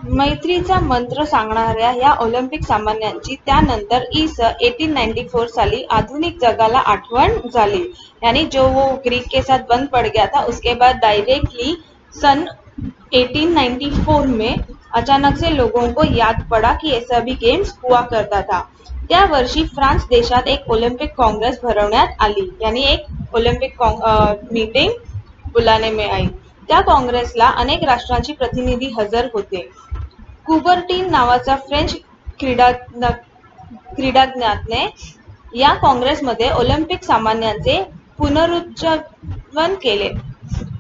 मैत्रीचा मंत्र सांगणाऱ्या या ऑलिम्पिक सामन्यांची त्यानंतर इ.स. 1894 साली आधुनिक जगाला आठवण झाली। यानी जो वो ग्रीक के साथ बंद पड़ गया था, उसके बाद डायरेक्टली सन 1894 में अचानक से लोगों को याद पड़ा कि ऐसा भी गेम्स हुआ करता था। त्या वर्षी फ्रान्स देशात एक ऑलिम्पिक काँग्रेस भरवण्यात आली, यानी एक ऑलिम्पिक मीटिंग बुलाने में आई। त्या काँग्रेसला अनेक राष्ट्रांची प्रतिनिधी हजर होते। कुबर्टीन नावाचा फ्रेंच क्रीडाज्ञाने या काँग्रेसमध्ये ऑलिम्पिक सामन्यांचे पुनरुज्जीवन केले।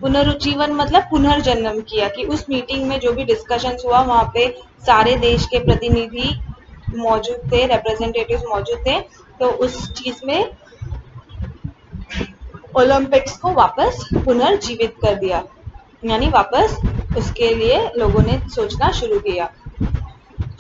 पुनरुज्जीवन मतलब पुनर्जन्म किया कि उस मीटिंग में जो भी डिस्कशंस हुआ वहां पे सारे देश के प्रतिनिधि मौजूद थे, रिप्रेजेंटेटिव्स मौजूद थे, तो उस चीज में ओलंपिक्स को वापस पुनर्जीवित कर दिया, यानी वापस उसके लिए लोगों ने सोचना शुरू किया।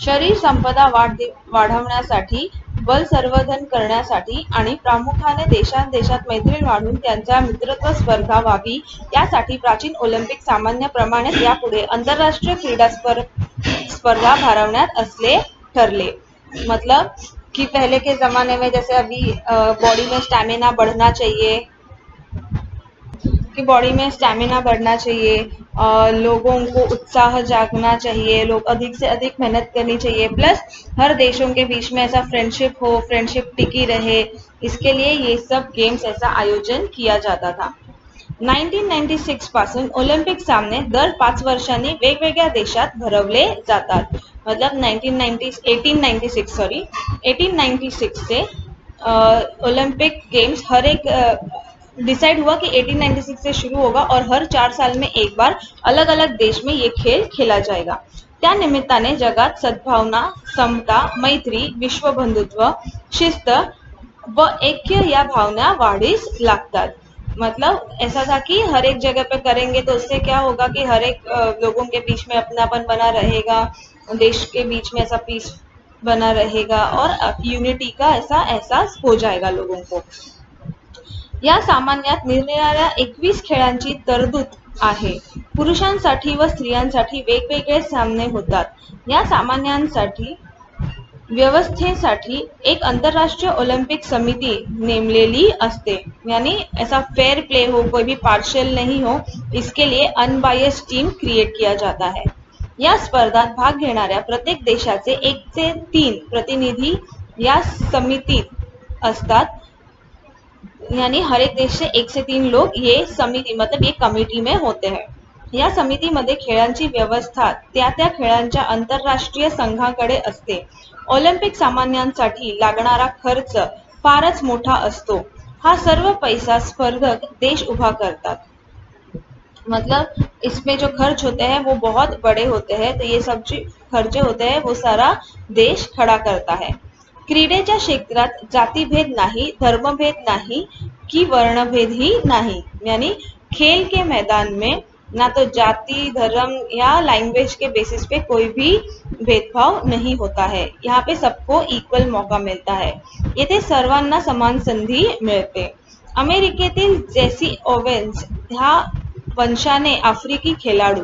शरीर संपदा वाढवण्यासाठी, बल संवर्धन करण्यासाठी आणि प्रामुख्याने देशात मैत्री वाढून त्यांच्या मित्रत्व स्पर्धा व्हावी यासाठी प्राचीन ऑलिम्पिक सामन्याप्रमाणेच यापुढे आंतरराष्ट्रीय क्रीडा स्पर्धा भरवण्यात असले ठरले। मतलब कि पहले के जमाने में जैसे अभी बॉडी में स्टैमिना बढ़ना चाहिए, कि बॉडी में स्टैमिना बढ़ना चाहिए, लोगों को उत्साह जागना चाहिए, लोग अधिक से अधिक मेहनत करनी चाहिए, प्लस हर देशों के बीच में ऐसा फ्रेंडशिप हो, फ्रेंडशिप टिकी रहे, इसके लिए ये सब गेम्स ऐसा आयोजन किया जाता था। 1996 पासून ऑलिम्पिक सामने दर 5 वर्षांनी वेगवेगळ्या देशात भरवले जातात। मतलब 1896 से ओलंपिक गेम्स हर एक डिसाइड हुआ कि 1896 से शुरू होगा और हर 4 साल में एक बार अलग अलग देश में ये खेल खेला जाएगा। त्या निमित्ताने जगात सद्भावना, समता, मैत्री, विश्व बंधुत्व, शिस्त व ऐक्य या भावना वाढीस लागतात। मतलब ऐसा था कि हर एक जगह पे करेंगे तो उससे क्या होगा कि हर एक लोगों के बीच में अपनापन बना रहेगा, देश के बीच में ऐसा पीस बना रहेगा और यूनिटी का ऐसा एहसास हो जाएगा लोगों को। या सामन्यात निरनिराळ्या 21 खेळांची तरतूद आहे। पुरुषांसाठी व स्त्रियांसाठी वेगवेगळे सामने होतात। या सामन्यांसाठी व्यवस्थेसाठी एक अंतरराष्ट्रीय ओलंपिक समिति नेमलेली असते, यानी ऐसा फेयर प्ले हो, कोई भी पार्शियल नहीं हो, इसके लिए अनबायस्ड टीम क्रिएट किया जाता है। या स्पर्धात भाग घेणाऱ्या प्रत्येक देशाचे 1 से 3 प्रतिनिधी या समितीत असतात, यानी हर एक देश से 1 से 3 लोग ये समिति मतलब ये कमिटी में होते हैं। या समितीमध्ये खेळांची व्यवस्था त्या खेळांच्या आंतरराष्ट्रीय संघाकडे असते। ऑलिम्पिक सामन्यांसाठी लागणारा खर्च फारच मोठा असतो। हा सर्व पैसा स्पर्धक देश उभा करतात। मतलब इसमें जो खर्च होते हैं वो बहुत बड़े होते हैं, तो ये सब जो खर्चे होते हैं वो सारा देश खड़ा करता है। क्रीडेच्या क्षेत्रात जातिभेद नाही, धर्मभेद नाही कि वर्णभेद ही नहीं, यानी खेल के मैदान में ना तो जाति, धर्म या लैंग्वेज के बेसिस पे कोई भी भेदभाव नहीं होता है। यहाँ पे सबको इक्वल मौका मिलता है, येथे सर्वांना समान संधी मिळते। अमेरिकेतील जेसी ओवेन्स ह्या वंशाने आफ्रिकी खेळाडू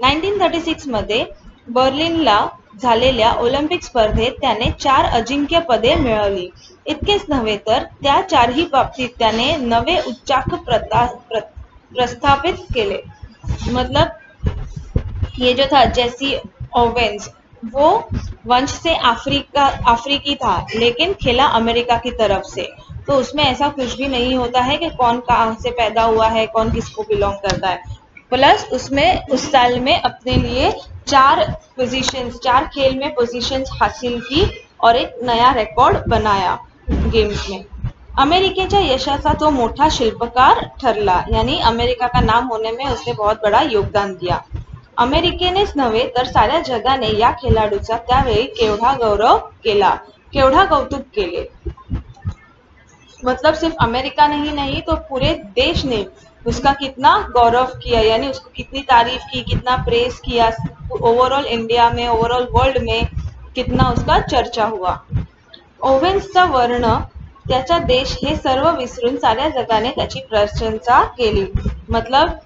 1936 मध्ये बर्लिनला झालेल्या ऑलिम्पिक स्पर्धेत त्याने 4 अजिंक्य पदे मिळवली। इतकेच नव्हे तर त्या 4ही बाबतीत त्याने नवे उच्चांक प्रस्थापित केले। मतलब ये जो था जेसी ओवेन्स, वो वंश से अफ्रीकी था, लेकिन खेला अमेरिका की तरफ से, तो उसमें ऐसा कुछ भी नहीं होता है कि कौन कहाँ से पैदा हुआ है, कौन किसको बिलोंग करता है। प्लस उसमें उस साल में अपने लिए 4 खेल में पोजीशंस हासिल की और एक नया रिकॉर्ड बनाया गेम्स में। अमेरिकेच्या यशाचा तो मोठा शिल्पकार ठरला, यानी अमेरिका का नाम होने में उसने बहुत बड़ा योगदान दिया। अमेरिकेनेच नव्हे तर साऱ्या जगाने या खेळाडूचा त्यावेळी केवढा गौरव केला, केवढा कौतुक केले। मतलब सिर्फ अमेरिका ने ही नहीं तो पूरे देश ने उसका कितना गौरव किया, यानी उसको कितनी तारीफ की, कितना प्रेस किया। ओवरऑल इंडिया में, ओवरऑल वर्ल्ड में कितना उसका चर्चा हुआ। ओवेन्सचा वर्ण, त्याचा देश हे सर्व विसरून साऱ्या जगाने त्याची प्रशंसा केली। मतलब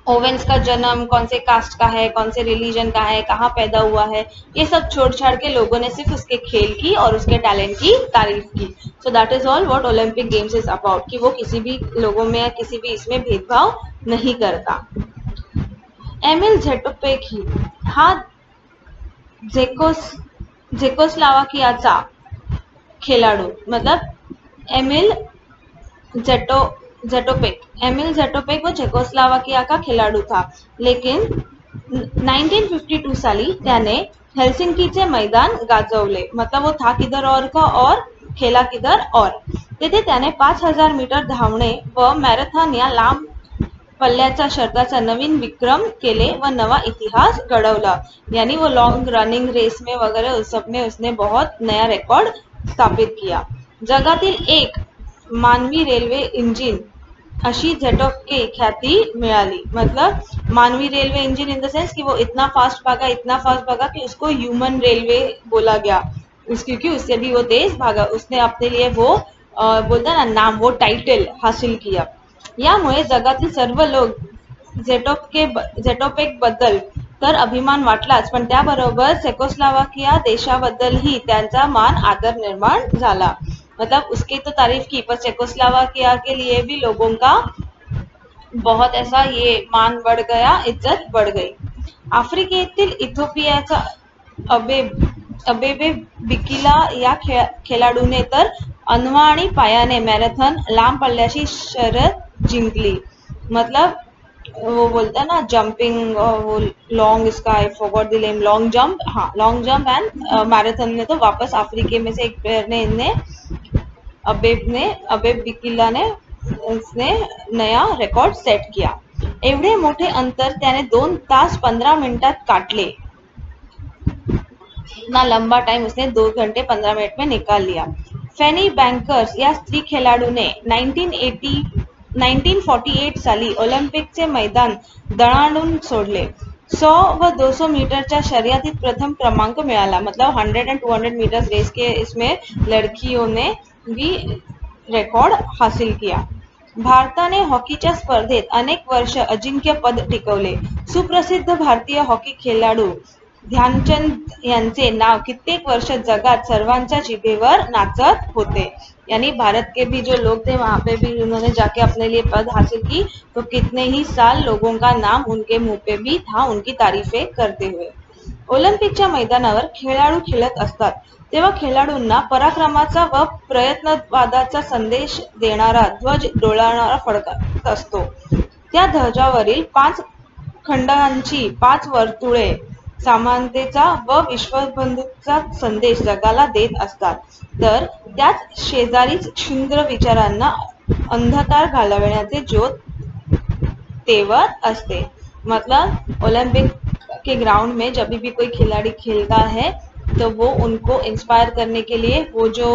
ओवेंस का जन्म कौन से कास्ट का है, कौन से रिलीजन का है, कहाँ पैदा हुआ है, ये सब छोड़ छाड़ के लोगों ने सिर्फ उसके खेल की और उसके टैलेंट की तारीफ की। So that is all what Olympic games is about, कि वो किसी भी लोगों में या किसी भी इसमें भेदभाव नहीं करता। एमिल झेटोपेकी हा झेकोस्लोवाकियाचा खिलाडू, मतलब एमिल एमिल झेटोपेक वो चेकोस्लोवाकिया का खिलाडू था, लेकिन 1952 साली त्याने हेल्सिंकीचे मैदान गाजवले, मतलब वो था किधर और का और खेला किधर और। तेथे त्याने 5000 मीटर धावणे व मॅरेथॉन या लांब पल्ल्याच्या शर्यताचा नवीन विक्रम केले व नवा इतिहास घडवला। यानी वो लॉन्ग रनिंग रेस में वगैरह उस सब में उसने बहुत नया रिकॉर्ड स्थापित किया। जगातील एक मानवी रेल्वे इंजिन अशी झेटोपके ख्याति मिळाली, मतलब मानवी railway engine in the sense कि वो इतना फास्ट भागा कि उसको ह्यूमन रेलवे बोला गया, क्योंकि उससे भी वो तेज भागा, उसने अपने लिए वो बोलता ना नाम, वो टाइटल हासिल किया। यामुळे जगातील सर्व लोक झेटोपेक बद्दल तर अभिमान वाटलाच, पण त्याबरोबर चेकोस्लोवाकिया देशाबद्दलही त्यांचा मान आदर निर्माण झाला। मतलब उसकी तो तारीफ की, पर चेकोस्लोवाकिया के लिए भी लोगों का बहुत ऐसा ये मान बढ़ गया, इज्जत बढ़ गई। आफ्रिकेतील इथिओपियाचा अबेबे बिकिला या खेळाडूने तर अनवा आणि पायाने मॅरेथॉन लांब पल्ल्याची शर्यत जिंकली, मतलब वो बोलता है ना जंपिंग, वो लॉन्ग, इसका I forgot the name, long jump, हाँ लॉन्ग जंप एंड मैराथन में तो वापस अफ्रीका में से एक प्लेयर ने इन्हें अबेब बिकिला ने उसने नया रेकॉर्ड सेट किया। एवढे मोठे अंतर त्याने 2 तास 15 मिनिटात काटले, इतना लंबा टाइम उसने 2 घंटे 15 मिनट में निकाल लिया। फॅनी बँकर्स या स्त्री खेळाडूने 1948 साली ओलंपिकचे मैदान दणाणून सोडले। 100 व 200 मीटरच्या शर्यतीत प्रथम क्रमांक मिळाला, मतलब 100 and 200 मीटर्स रेस के इसमें लड़कियों ने भी रेकॉर्ड हासिल किया। भारताने हॉकीच्या स्पर्धेत अनेक वर्ष अजिंक्यपद टिकवले। सुप्रसिद्ध भारतीय हॉकी खेळाडू ध्यानचंद यांचे नाव कित्येक वर्ष जगात सर्वांच्या जिभेवर नाचत होते। यानी भारत के भी जो लोग थे वहां पे भी उन्होंने जाके अपने लिए पद हासिल की, तो कितने ही साल लोगों का नाम उनके मुंह पे भी था, उनकी तारीफें करते हुए। ओलंपिकच्या मैदानावर खेळाडू खेळत असतात तेव्हा खेळाडूंना पराक्रमाचा व प्रयत्नवादाचा संदेश देणारा ध्वज डोलावणारा फडकत असतो। त्या ध्वजावरील 5 खंडांची 5 वर्तुळे समानतेचा व विश्वबंधुत्वाचा संदेश जगाला देत असतात, तर त्याच शेजारीच क्षुद्र विचारांना अंधकार घालवण्याचे ज्योत तेवत असते। मतलब ओलंपिक के ग्राउंड में जब भी कोई खिलाड़ी खेलता है तो वो उनको इंस्पायर करने के लिए वो जो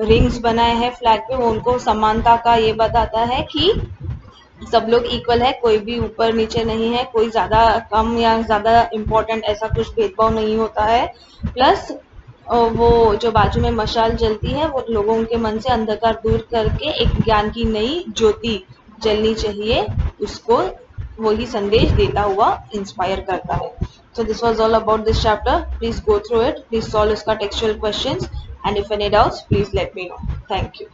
रिंग्स बनाए हैं फ्लैग पे, वो उनको समानता का ये बताता है कि सब लोग इक्वल है, कोई भी ऊपर नीचे नहीं है, कोई ज्यादा कम या ज्यादा इम्पोर्टेंट ऐसा कुछ भेदभाव नहीं होता है। प्लस वो जो बाजू में मशाल जलती है वो लोगों के मन से अंधकार दूर करके एक ज्ञान की नई ज्योति जलनी चाहिए, उसको वही संदेश देता हुआ इंस्पायर करता है। So this was all about this chapter. Please go through it. Please solve इसका textual questions and if any doubts, please let me know. Thank you.